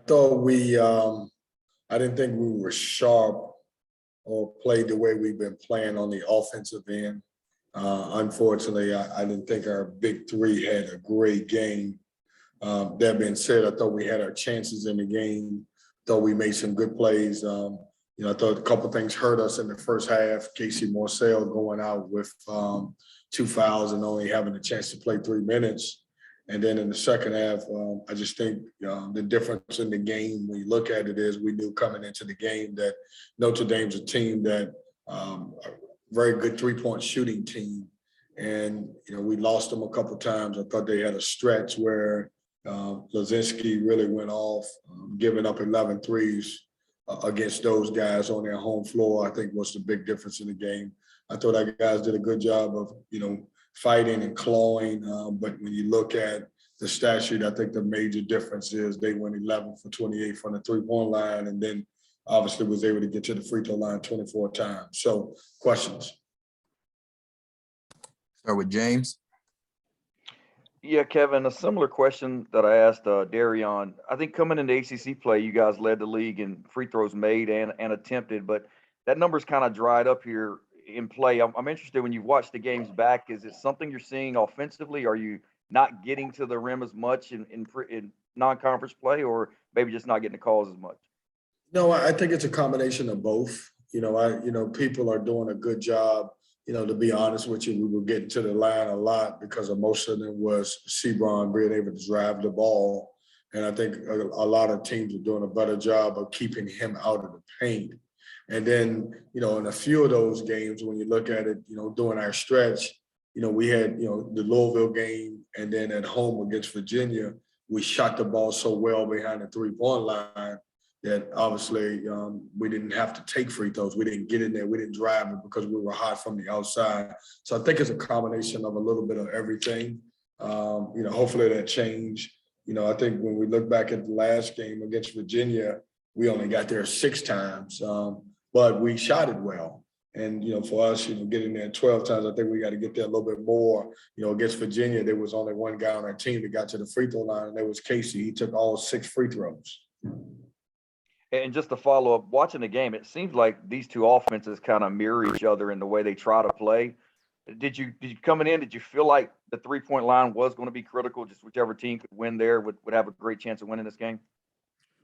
thought I didn't think we were sharp or played the way we've been playing on the offensive end. Unfortunately, I didn't think our big three had a great game. That being said, I thought we had our chances in the game. Thought we made some good plays. I thought a couple things hurt us in the first half. Casey Morcell going out with 2 fouls and only having a chance to play 3 minutes. And then in the second half, I just think the difference in the game, when you look at it, is we knew coming into the game that Notre Dame's a team that a very good three-point shooting team. And, we lost them a couple of times. I thought they had a stretch where Lazinski really went off, giving up 11 threes against those guys on their home floor. I think was the big difference in the game. I thought our guys did a good job of, fighting and clawing. But when you look at the stat sheet, I think the major difference is they went 11 for 28 from the three-point line, and then obviously was able to get to the free throw line 24 times. So questions? Start with James. Yeah, Kevin, a similar question that I asked Darion. I think coming into ACC play, you guys led the league in free throws made and attempted, but that number's kind of dried up here in play. I'm interested, when you've watched the games back, is it something you're seeing offensively? Are you not getting to the rim as much in non-conference play, or maybe just not getting the calls as much? No, I think it's a combination of both. People are doing a good job. To be honest with you, we were getting to the line a lot because of most of them was Sebron being able to drive the ball. And I think a lot of teams are doing a better job of keeping him out of the paint. And then, in a few of those games, when you look at it, during our stretch, we had, the Louisville game, and then at home against Virginia, we shot the ball so well behind the three-point line that obviously we didn't have to take free throws. We didn't get in there. We didn't drive it because we were hot from the outside. So I think it's a combination of a little bit of everything. Hopefully that changed. I think when we look back at the last game against Virginia, we only got there 6 times, but we shot it well. And, for us, getting there 12 times, I think we got to get there a little bit more. Against Virginia, there was only one guy on our team that got to the free throw line, and that was Casey. He took all 6 free throws. And just to follow up, watching the game, it seems like these two offenses kind of mirror each other in the way they try to play. Did you coming in, did you feel like the three-point line was going to be critical? Just whichever team could win there would have a great chance of winning this game?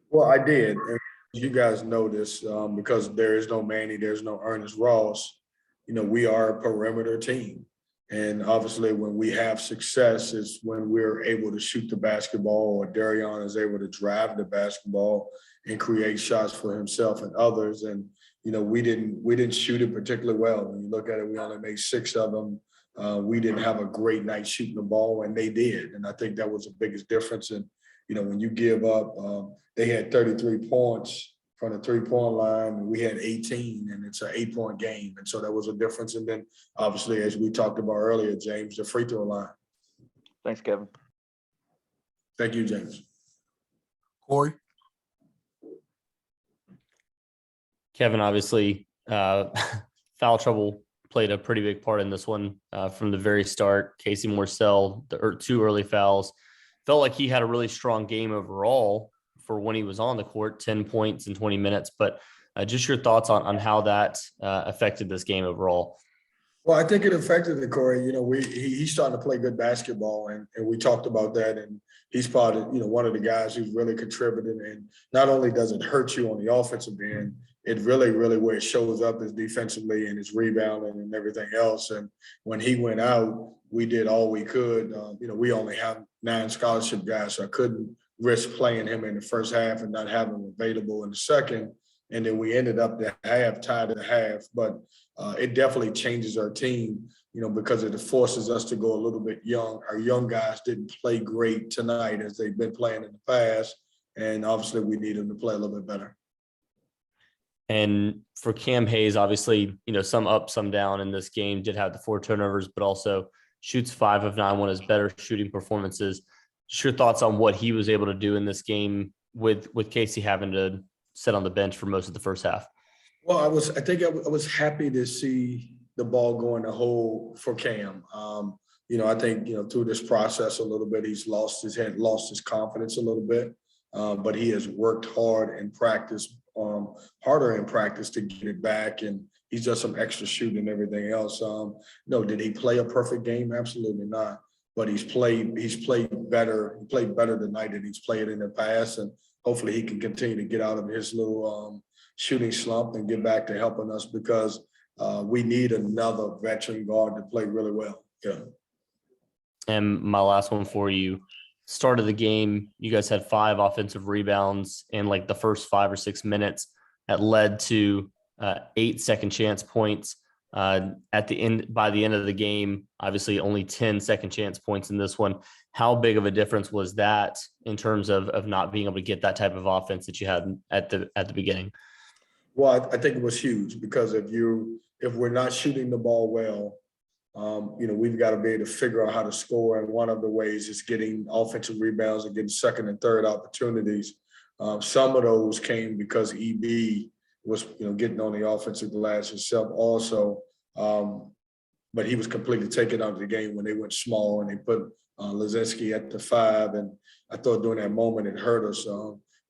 Well, I did. And you guys know this because there is no Manny, there's no Ernest Ross. We are a perimeter team. And obviously when we have success is when we're able to shoot the basketball, or Darion is able to drive the basketball and create shots for himself and others. And, we didn't shoot it particularly well. When you look at it, we only made 6 of them. We didn't have a great night shooting the ball, and they did. And I think that was the biggest difference. And, when you give up, they had 33 points from the three-point line, and we had 18, and it's an 8-point game. And so that was a difference. And then obviously, as we talked about earlier, James, the free throw line. Thanks, Kevin. Thank you, James. Corey. Kevin, obviously, foul trouble played a pretty big part in this one from the very start. Casey Morcell, the 2 early fouls. Felt like he had a really strong game overall for when he was on the court, 10 points in 20 minutes. But just your thoughts on how that affected this game overall. Well, I think it affected it, Corey. He's starting to play good basketball, and we talked about that. And he's probably, one of the guys who's really contributing. And not only does it hurt you on the offensive end, it really, really where it shows up is defensively and his rebounding and everything else. And when he went out, we did all we could. We only have 9 scholarship guys, so I couldn't risk playing him in the first half and not having him available in the second. And then we ended up the half tied at half. But it definitely changes our team, because it forces us to go a little bit young. Our young guys didn't play great tonight as they've been playing in the past. And obviously we need them to play a little bit better. And for Cam Hayes, obviously, some up, some down in this game, did have the 4 turnovers, but also shoots 5 of 9, one of his better shooting performances. Just your thoughts on what he was able to do in this game with Casey having to sit on the bench for most of the first half. Well, I was happy to see the ball go in the hole for Cam. I think, through this process a little bit, he's lost his confidence a little bit. but he has worked hard in practice, harder in practice to get it back, and he's done some extra shooting and everything else. No, did he play a perfect game? Absolutely not. But he's played better. He played better tonight than he's played in the past, and hopefully he can continue to get out of his little shooting slump and get back to helping us, because we need another veteran guard to play really well. Yeah. And my last one for you, start of the game, you guys had 5 offensive rebounds in like the first 5 or 6 minutes that led to 8 second chance points. At the end, by the end of the game, obviously only 10 second chance points in this one. How big of a difference was that in terms of not being able to get that type of offense that you had at the beginning? Well, I think it was huge, because if we're not shooting the ball well, we've got to be able to figure out how to score. And one of the ways is getting offensive rebounds and getting second and third opportunities. Some of those came because EB was, getting on the offensive glass himself also. But he was completely taken out of the game when they went small and they put Lazinski at the 5. And I thought during that moment it hurt us.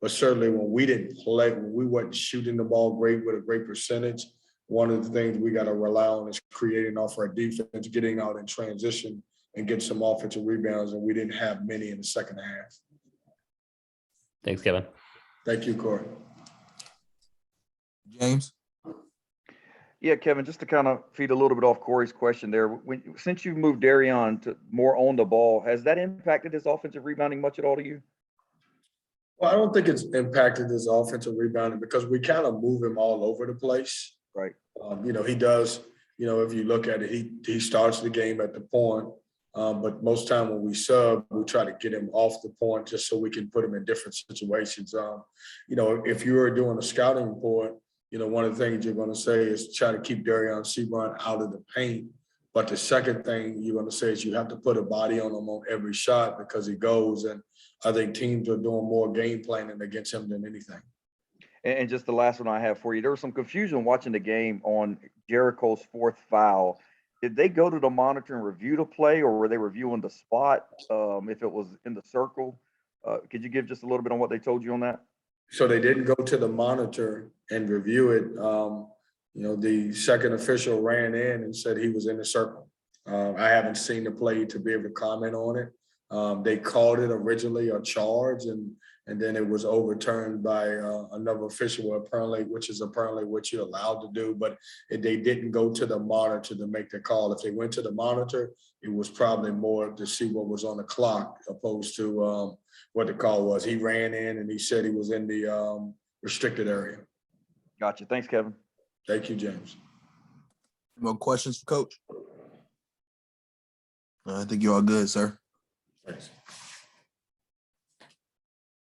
But certainly when we didn't play, when we weren't shooting the ball great with a great percentage, one of the things we got to rely on is creating off our defense, getting out in transition and get some offensive rebounds. And we didn't have many in the second half. Thanks, Kevin. Thank you, Corey. James? Yeah, Kevin, just to kind of feed a little bit off Corey's question there, since you've moved Darion to more on the ball, has that impacted his offensive rebounding much at all to you? Well, I don't think it's impacted his offensive rebounding, because we kind of move him all over the place. Right. He does, if you look at it, he starts the game at the point, but most time when we sub, we try to get him off the point just so we can put him in different situations. If you were doing a scouting report, one of the things you're going to say is try to keep Darion Seaborn out of the paint. But the second thing you're going to say is you have to put a body on him on every shot, because he goes. And I think teams are doing more game planning against him than anything. And just the last one I have for you, there was some confusion watching the game on Jericho's 4th foul. Did they go to the monitor and review the play, or were they reviewing the spot if it was in the circle? Could you give just a little bit on what they told you on that? So they didn't go to the monitor and review it. The second official ran in and said he was in the circle. I haven't seen the play to be able to comment on it. They called it originally a charge, and then it was overturned by another official, which is apparently what you're allowed to do. But they didn't go to the monitor to make the call. If they went to the monitor, it was probably more to see what was on the clock, opposed to what the call was. He ran in and he said he was in the restricted area. Gotcha. Thanks, Kevin. Thank you, James. More questions for Coach? I think you're all good, sir. Thanks.